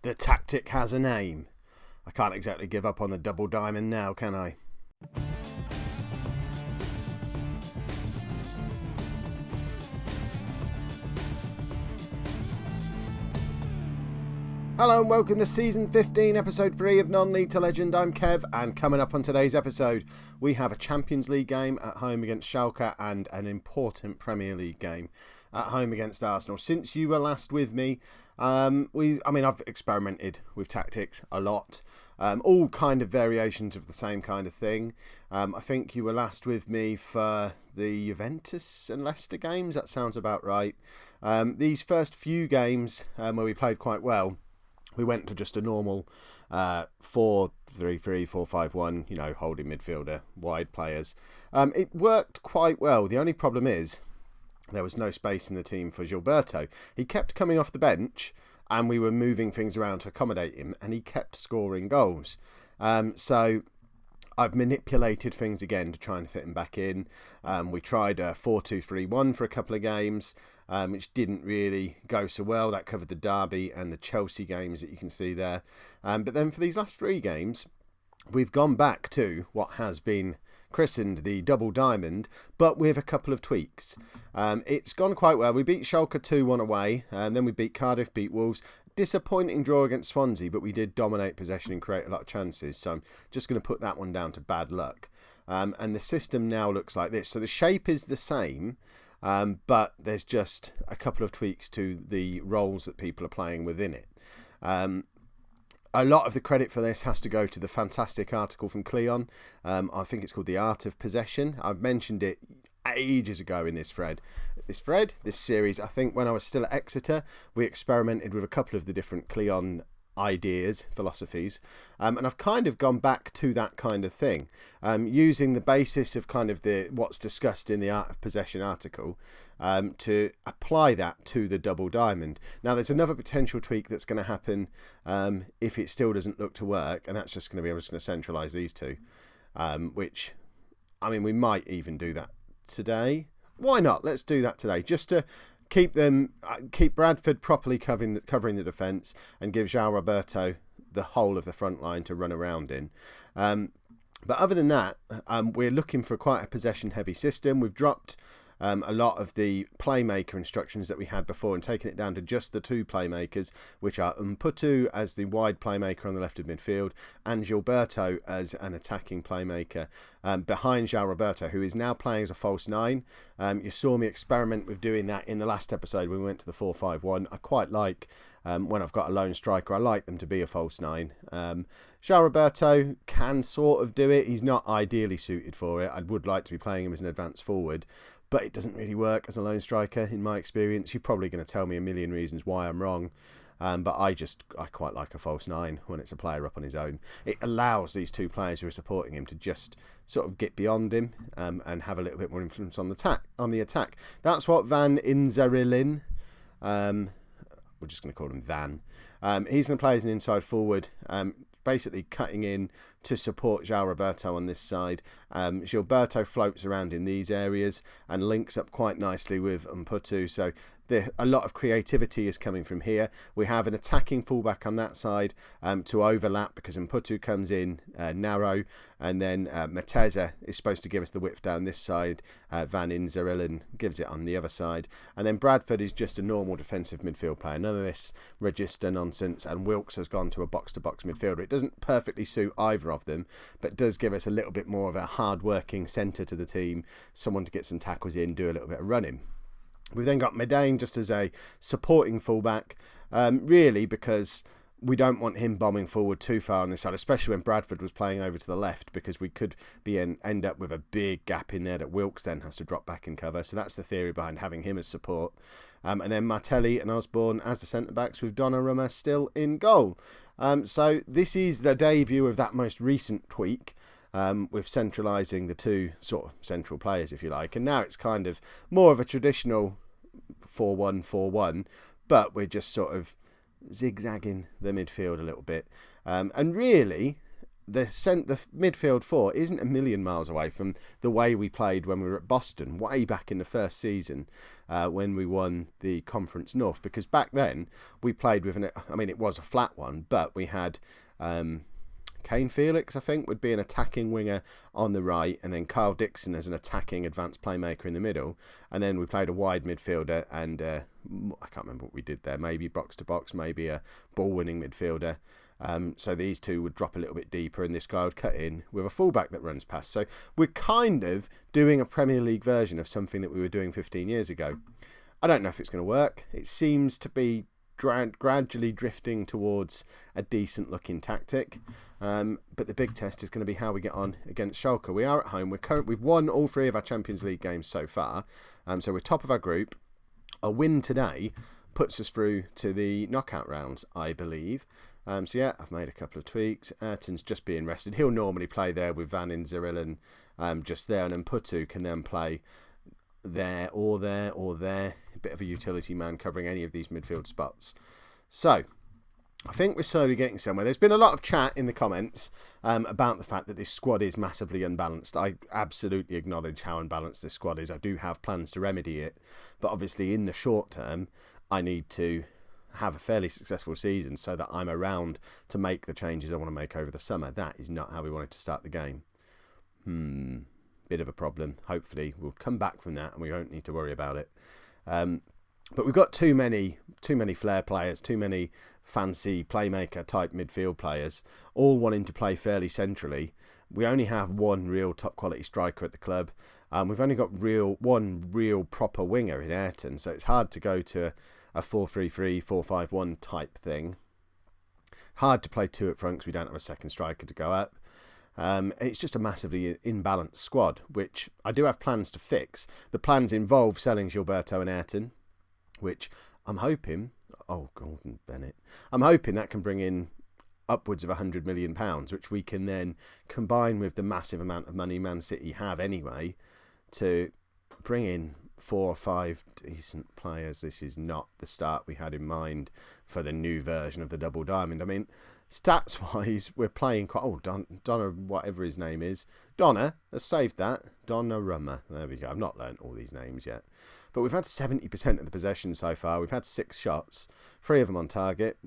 The tactic has a name. I can't exactly give up on the double diamond now, can I? Hello and welcome to Season 15, Episode 3 of Non-League to Legend. I'm Kev, and coming up on today's episode, we have a Champions League game at home against Schalke and an important Premier League game at home against Arsenal. Since you were last with me, I've experimented with tactics a lot, all kind of variations of the same kind of thing. I think you were last with me for the Juventus and Leicester games. That sounds about right. These first few games where we played quite well, we went to just a normal 4-3-3, 4-5-1, holding midfielder, wide players. It worked quite well. The only problem is there was no space in the team for Gilberto. He kept coming off the bench and we were moving things around to accommodate him, and he kept scoring goals. So I've manipulated things again to try and fit him back in. We tried a 4-2-3-1 for a couple of games, which didn't really go so well. That covered the Derby and the Chelsea games that you can see there. But then for these last three games, we've gone back to what has been christened the double diamond, but with a couple of tweaks. It's gone quite well. We beat Schalke 2-1 away, and then we beat Cardiff, beat Wolves. Disappointing draw against Swansea, but we did dominate possession and create a lot of chances. So I'm just going to put that one down to bad luck. And the system now looks like this. So the shape is the same, but there's just a couple of tweaks to the roles that people are playing within it. A lot of the credit for this has to go to the fantastic article from Cleon. I think it's called The Art of Possession. I've mentioned it ages ago in this series. I think when I was still at Exeter, we experimented with a couple of the different Cleon ideas, philosophies, and I've kind of gone back to that kind of thing, using the basis of kind of what's discussed in the Art of Possession article, to apply that to the double diamond. Now there's another potential tweak that's going to happen if it still doesn't look to work, and that's just going to be, I'm just going to centralise these two, which, we might even do that today. Why not? Let's do that today, just to keep Bradford properly covering the defence and give João Roberto the whole of the front line to run around in. But other than that, we're looking for quite a possession-heavy system. We've dropped a lot of the playmaker instructions that we had before and taken it down to just the two playmakers, which are Umputu as the wide playmaker on the left of midfield and Gilberto as an attacking playmaker behind João Roberto, who is now playing as a false nine. You saw me experiment with doing that in the last episode when we went to the 4-5-1. I quite like, when I've got a lone striker, I like them to be a false nine. João Roberto can sort of do it. He's not ideally suited for it. I would like to be playing him as an advanced forward, but it doesn't really work as a lone striker in my experience. You're probably going to tell me a million reasons why I'm wrong, but I quite like a false nine when it's a player up on his own. It allows these two players who are supporting him to just sort of get beyond him and have a little bit more influence on the attack. That's what Van Inzerilin, we're just going to call him Van. He's going to play as an inside forward, basically cutting in to support João Roberto on this side. Gilberto floats around in these areas and links up quite nicely with Umputu. So a lot of creativity is coming from here. We have an attacking fullback on that side to overlap because Umputu comes in narrow, and then Mateza is supposed to give us the width down this side. Van Inzerilin gives it on the other side. And then Bradford is just a normal defensive midfield player. None of this register nonsense. And Wilkes has gone to a box-to-box midfielder. It doesn't perfectly suit either of them, but does give us a little bit more of a hard-working centre to the team, someone to get some tackles in, do a little bit of running. We've then got Medane just as a supporting fullback, really because we don't want him bombing forward too far on this side, especially when Bradford was playing over to the left, because we could end up with a big gap in there that Wilkes then has to drop back and cover. So that's the theory behind having him as support. And then Martelli and Osborne as the centre-backs, with Donnarumma still in goal. So this is the debut of that most recent tweak, with centralising the two sort of central players, if you like. And now it's kind of more of a traditional 4-1-4-1, but we're just sort of zigzagging the midfield a little bit. And really, the midfield four isn't a million miles away from the way we played when we were at Boston way back in the first season when we won the Conference North, because back then we played with it was a flat one, but we had Kane Felix, I think, would be an attacking winger on the right, and then Kyle Dixon as an attacking advanced playmaker in the middle, and then we played a wide midfielder, and I can't remember what we did there, maybe box to box, maybe a ball winning midfielder. So these two would drop a little bit deeper, and this guy would cut in with a fullback that runs past. So we're kind of doing a Premier League version of something that we were doing 15 years ago. I don't know if it's going to work. It seems to be gradually drifting towards a decent looking tactic. But the big test is going to be how we get on against Schalke. We are at home. We've won all 3 of our Champions League games so far. So we're top of our group. A win today puts us through to the knockout rounds, I believe. So yeah, I've made a couple of tweaks. Ayrton's just being rested. He'll normally play there with Van Inzerillen just there, and then Putu can then play there or there or there. A bit of a utility man covering any of these midfield spots. So I think we're slowly getting somewhere. There's been a lot of chat in the comments about the fact that this squad is massively unbalanced. I absolutely acknowledge how unbalanced this squad is. I do have plans to remedy it, but obviously in the short term I need to have a fairly successful season so that I'm around to make the changes I want to make over the summer. That is not how we wanted to start the game. Bit of a problem. Hopefully we'll come back from that and we won't need to worry about it. But we've got too many flair players, too many fancy playmaker type midfield players, all wanting to play fairly centrally. We only have one real top quality striker at the club. We've only got one real proper winger in Ayrton, so it's hard to go to a 4-3-3, 4-5-1 type thing. Hard to play 2 up front because we don't have a second striker to go up. It's just a massively imbalanced squad, which I do have plans to fix. The plans involve selling Gilberto and Ayrton, which I'm hoping... Oh, Gordon Bennett. I'm hoping that can bring in upwards of £100 million, which we can then combine with the massive amount of money Man City have anyway to bring in 4 or 5 decent players. This is not the start we had in mind for the new version of the Double Diamond. I mean, stats-wise, we're playing quite... Oh, Donna, whatever his name is. Donna, let's save that. Donnarumma. There we go. I've not learnt all these names yet. But we've had 70% of the possession so far. We've had 6 shots, 3 of them on target.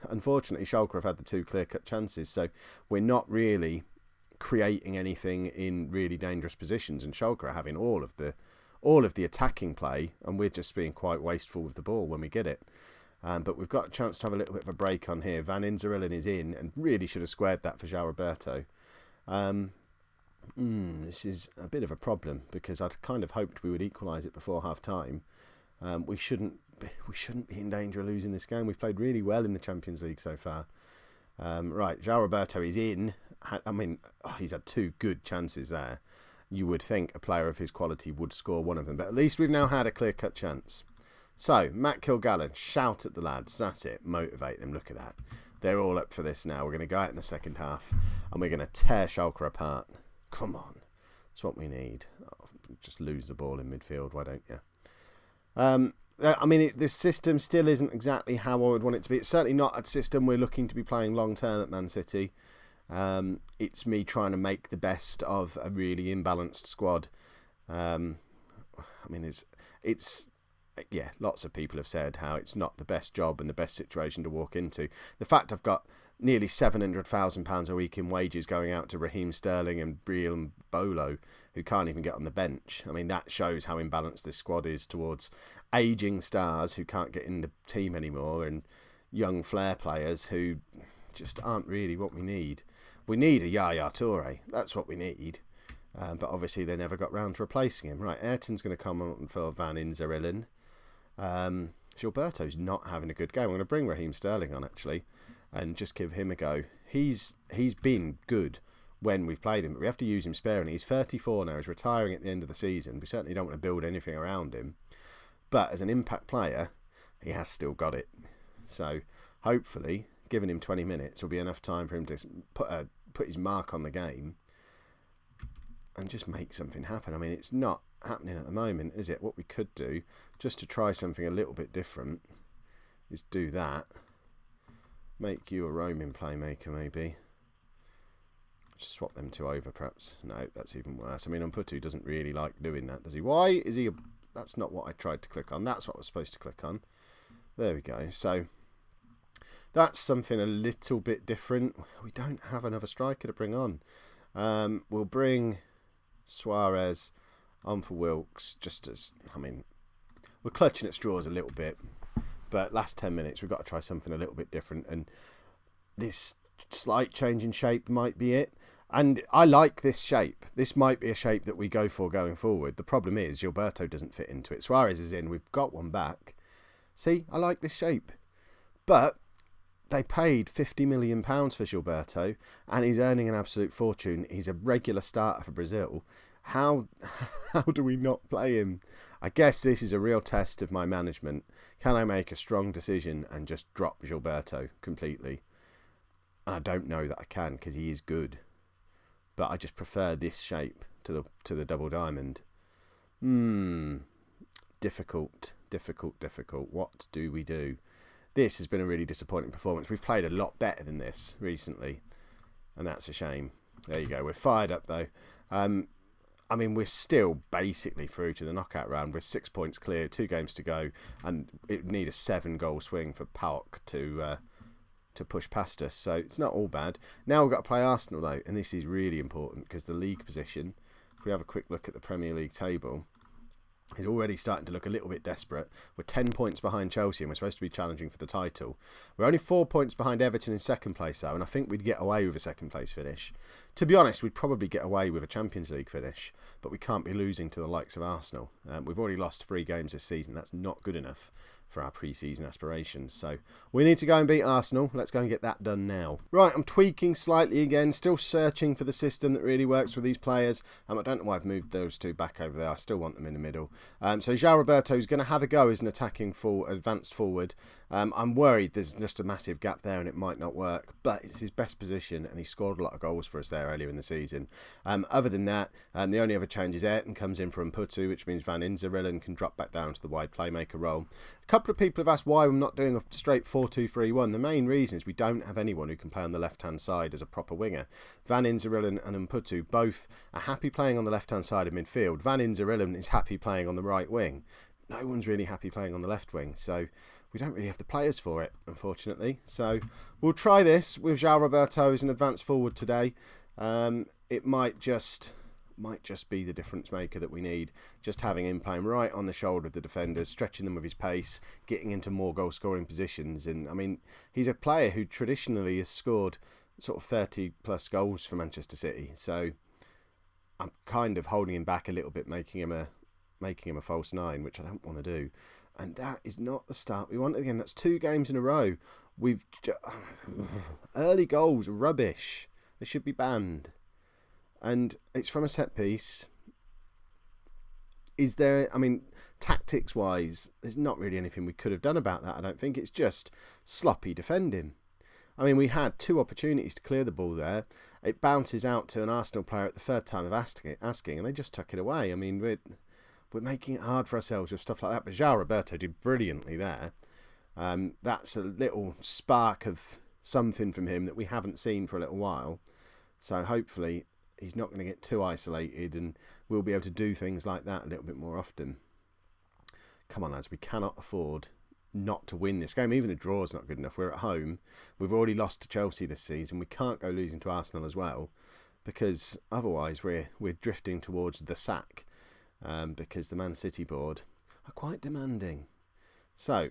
Unfortunately, Schalke have had the 2 clear-cut chances, so we're not really creating anything in really dangerous positions, and Schalke are having all of the attacking play, and we're just being quite wasteful with the ball when we get it. But we've got a chance to have a little bit of a break on here. Van Inzerillen is in, and really should have squared that for João Roberto. This is a bit of a problem because I'd kind of hoped we would equalise it before half time. We shouldn't be in danger of losing this game. We've played really well in the Champions League so far. Right, João Roberto is in. I mean, he's had 2 good chances there. You would think a player of his quality would score one of them, but at least we've now had a clear-cut chance. So, Matt Kilgallen, shout at the lads. That's it. Motivate them. Look at that. They're all up for this now. We're going to go out in the second half and we're going to tear Schalke apart. Come on. That's what we need. Oh, just lose the ball in midfield, why don't you? I mean, this system still isn't exactly how I would want it to be. It's certainly not a system we're looking to be playing long-term at Man City. It's me trying to make the best of a really imbalanced squad. I mean, it's yeah, lots of people have said how it's not the best job and the best situation to walk into. The fact I've got nearly £700,000 a week in wages going out to Raheem Sterling and Briel and Bolo, who can't even get on the bench. I mean, that shows how imbalanced this squad is towards ageing stars who can't get in the team anymore and young flair players who just aren't really what we need. We need a Yaya Toure. That's what we need. But obviously they never got round to replacing him. Right, Ayrton's going to come on for Van Inzerillen. Gilberto's not having a good game. I'm going to bring Raheem Sterling on, actually, and just give him a go. He's been good when we've played him, but we have to use him sparingly. He's 34 now. He's retiring at the end of the season. We certainly don't want to build anything around him. But as an impact player, he has still got it. So hopefully, giving him 20 minutes will be enough time for him to put his mark on the game and just make something happen. I mean, it's not happening at the moment, is it? What we could do, just to try something a little bit different, is do that. Make you a roaming playmaker, maybe. Swap them two over, perhaps. No, that's even worse. I mean, Umputu doesn't really like doing that, does he? Why is he... That's not what I tried to click on. That's what I was supposed to click on. There we go. So, that's something a little bit different. We don't have another striker to bring on. We'll bring Suarez on for Wilkes, just as... I mean, we're clutching at straws a little bit. But last 10 minutes, we've got to try something a little bit different. And this slight change in shape might be it. And I like this shape. This might be a shape that we go for going forward. The problem is Gilberto doesn't fit into it. Suarez is in. We've got one back. See, I like this shape. But they paid £50 million for Gilberto, and he's earning an absolute fortune. He's a regular starter for Brazil. How do we not play him? I guess this is a real test of my management. Can I make a strong decision and just drop Gilberto completely? And I don't know that I can, because he is good. But I just prefer this shape to the double diamond. Difficult. What do we do? This has been a really disappointing performance. We've played a lot better than this recently, and that's a shame. There you go. We're fired up, though. I mean, we're still basically through to the knockout round. We're 6 points clear, 2 games to go, and it would need a 7-goal swing for PAOK to push past us. So it's not all bad. Now we've got to play Arsenal, though, and this is really important because the league position, if we have a quick look at the Premier League table, is already starting to look a little bit desperate. We're 10 points behind Chelsea, and we're supposed to be challenging for the title. We're only 4 points behind Everton in second place, though, and I think we'd get away with a second place finish. To be honest, we'd probably get away with a Champions League finish, but we can't be losing to the likes of Arsenal. We've already lost 3 games this season. That's not good enough for our pre-season aspirations. So we need to go and beat Arsenal. Let's go and get that done now. Right, I'm tweaking slightly again, still searching for the system that really works for these players. I don't know why I've moved those 2 back over there. I still want them in the middle. So João Roberto is going to have a go as an attacking advanced forward. I'm worried there's just a massive gap there and it might not work, but it's his best position and he scored a lot of goals for us there earlier in the season. Other than that, the only other change is Ayrton comes in for Umputu, which means Van Inzerillen can drop back down to the wide playmaker role. A couple of people have asked why I'm not doing a straight 4-2-3-1. The main reason is we don't have anyone who can play on the left-hand side as a proper winger. Van Inzerillen and Umputu both are happy playing on the left-hand side of midfield. Van Inzerillen is happy playing on the right wing. No one's really happy playing on the left wing, so we don't really have the players for it, unfortunately. So we'll try this with João Roberto as an advanced forward today. It might just be the difference maker that we need. Just having him playing right on the shoulder of the defenders, stretching them with his pace, getting into more goal scoring positions. And I mean, he's a player who traditionally has scored sort of 30 plus goals for Manchester City. So I'm kind of holding him back a little bit, making him a false 9, which I don't want to do. And that is not the start we want. Again, that's 2 games in a row. Early goals, rubbish. They should be banned. And it's from a set piece. Is there, tactics-wise, there's not really anything we could have done about that. I don't think. It's just sloppy defending. I mean, we had 2 opportunities to clear the ball there. It bounces out to an Arsenal player at the 3rd time of asking, and they just tuck it away. I mean, we're making it hard for ourselves with stuff like that. But João Roberto did brilliantly there. That's a little spark of something from him that we haven't seen for a little while. So hopefully he's not going to get too isolated and we'll be able to do things like that a little bit more often. Come on, lads. We cannot afford not to win this game. Even a draw is not good enough. We're at home. We've already lost to Chelsea this season. We can't go losing to Arsenal as well, because otherwise we're drifting towards the sack. Because the Man City board are quite demanding. So,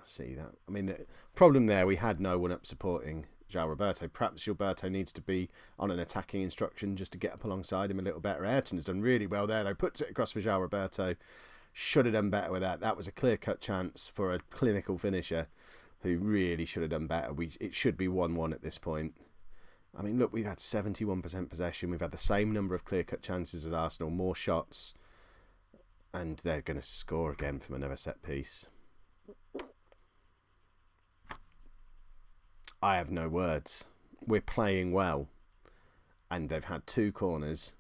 see that. I mean, the problem there, we had no one up supporting João Roberto. Perhaps Gilberto needs to be on an attacking instruction just to get up alongside him a little better. Ayrton has done really well there, though. Puts it across for João Roberto. Should have done better with that. That was a clear-cut chance for a clinical finisher who really should have done better. It should be 1-1 at this point. I mean, look, we've had 71% possession. We've had the same number of clear-cut chances as Arsenal, more shots. And they're going to score again from another set piece. I have no words. We're playing well. And they've had 2 corners.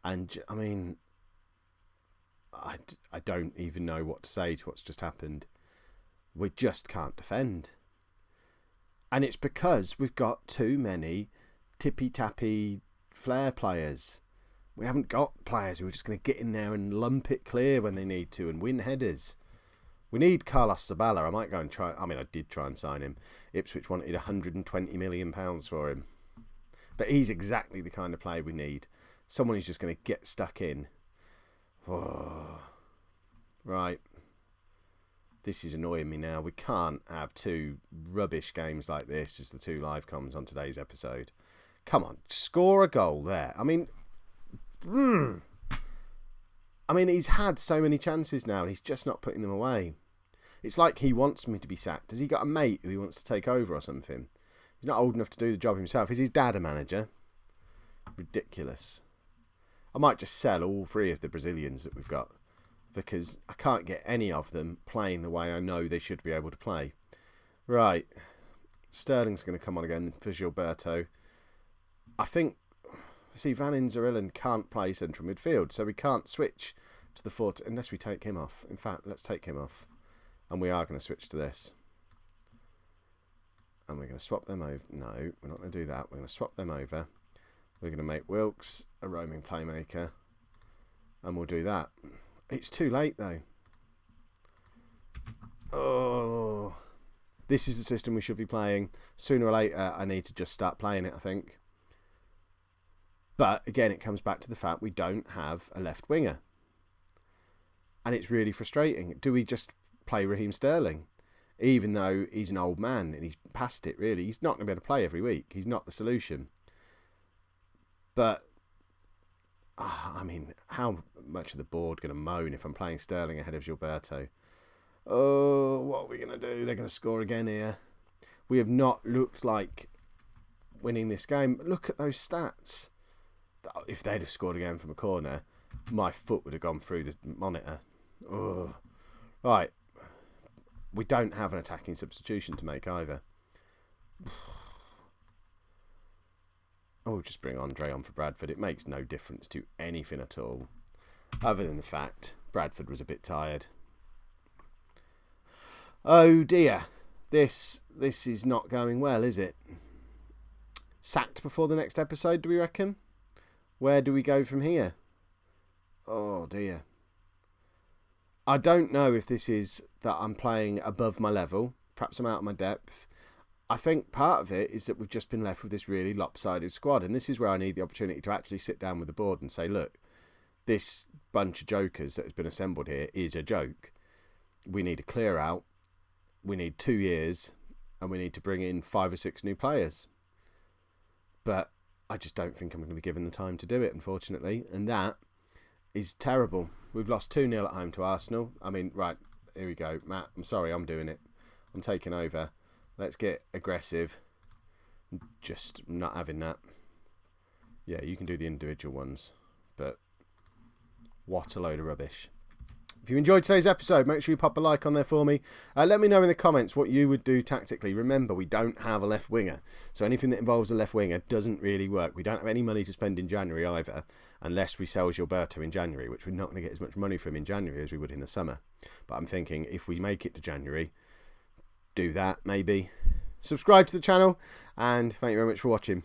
And, I mean, I don't even know what to say to what's just happened. We just can't defend. And it's because we've got too many tippy-tappy flair players. We haven't got players who are just going to get in there and lump it clear when they need to and win headers. We need Carlos Zabala. I might go and try. I mean, I did try and sign him. Ipswich wanted £120 million for him. But he's exactly the kind of player we need. Someone who's just going to get stuck in. Oh. Right. This is annoying me now. We can't have two rubbish games like this as the two live comms on today's episode. Come on, score a goal there. I mean, he's had so many chances now and he's just not putting them away. It's like he wants me to be sacked. Has he got a mate who he wants to take over or something? He's not old enough to do the job himself. Is his dad a manager? Ridiculous. I might just sell all three of the Brazilians that we've got because I can't get any of them playing the way I know they should be able to play. Right. Sterling's going to come on again for Gilberto. I think, see, Van Inzerillen can't play central midfield, so we can't switch to the 4 unless we take him off. In fact, let's take him off. And we are going to switch to this. And we're going to swap them over. No, we're not going to do that. We're going to swap them over. We're going to make Wilkes a roaming playmaker. And we'll do that. It's too late, though. Oh. This is the system we should be playing. Sooner or later, I need to just start playing it, I think. But, again, it comes back to the fact we don't have a left winger. And it's really frustrating. Do we just play Raheem Sterling? Even though he's an old man and he's past it, really. He's not going to be able to play every week. He's not the solution. But, I mean, how much of the board going to moan if I'm playing Sterling ahead of Gilberto? Oh, what are we going to do? They're going to score again here. We have not looked like winning this game. Look at those stats. If they'd have scored again from a corner, my foot would have gone through the monitor. Oh. Right. We don't have an attacking substitution to make either. Oh, just bring Andre on for Bradford. It makes no difference to anything at all. Other than the fact Bradford was a bit tired. Oh dear. This is not going well, is it? Sacked before the next episode, do we reckon? Where do we go from here? Oh dear. I don't know if this is that I'm playing above my level. Perhaps I'm out of my depth. I think part of it is that we've just been left with this really lopsided squad. And this is where I need the opportunity to actually sit down with the board and say, look, this bunch of jokers that has been assembled here is a joke. We need to clear out. We need 2 years. And we need to bring in 5 or 6 new players. But I just don't think I'm going to be given the time to do it, unfortunately. And that is terrible. We've lost 2-0 at home to Arsenal. I mean, right, here we go. Matt, I'm sorry, I'm doing it. I'm taking over. Let's get aggressive. Just not having that. Yeah, you can do the individual ones. But what a load of rubbish. If you enjoyed today's episode, make sure you pop a like on there for me. Let me know in the comments what you would do tactically. Remember, we don't have a left winger. So anything that involves a left winger doesn't really work. We don't have any money to spend in January either, unless we sell Gilberto in January, which we're not going to get as much money from in January as we would in the summer. But I'm thinking if we make it to January, do that maybe. Subscribe to the channel, and thank you very much for watching.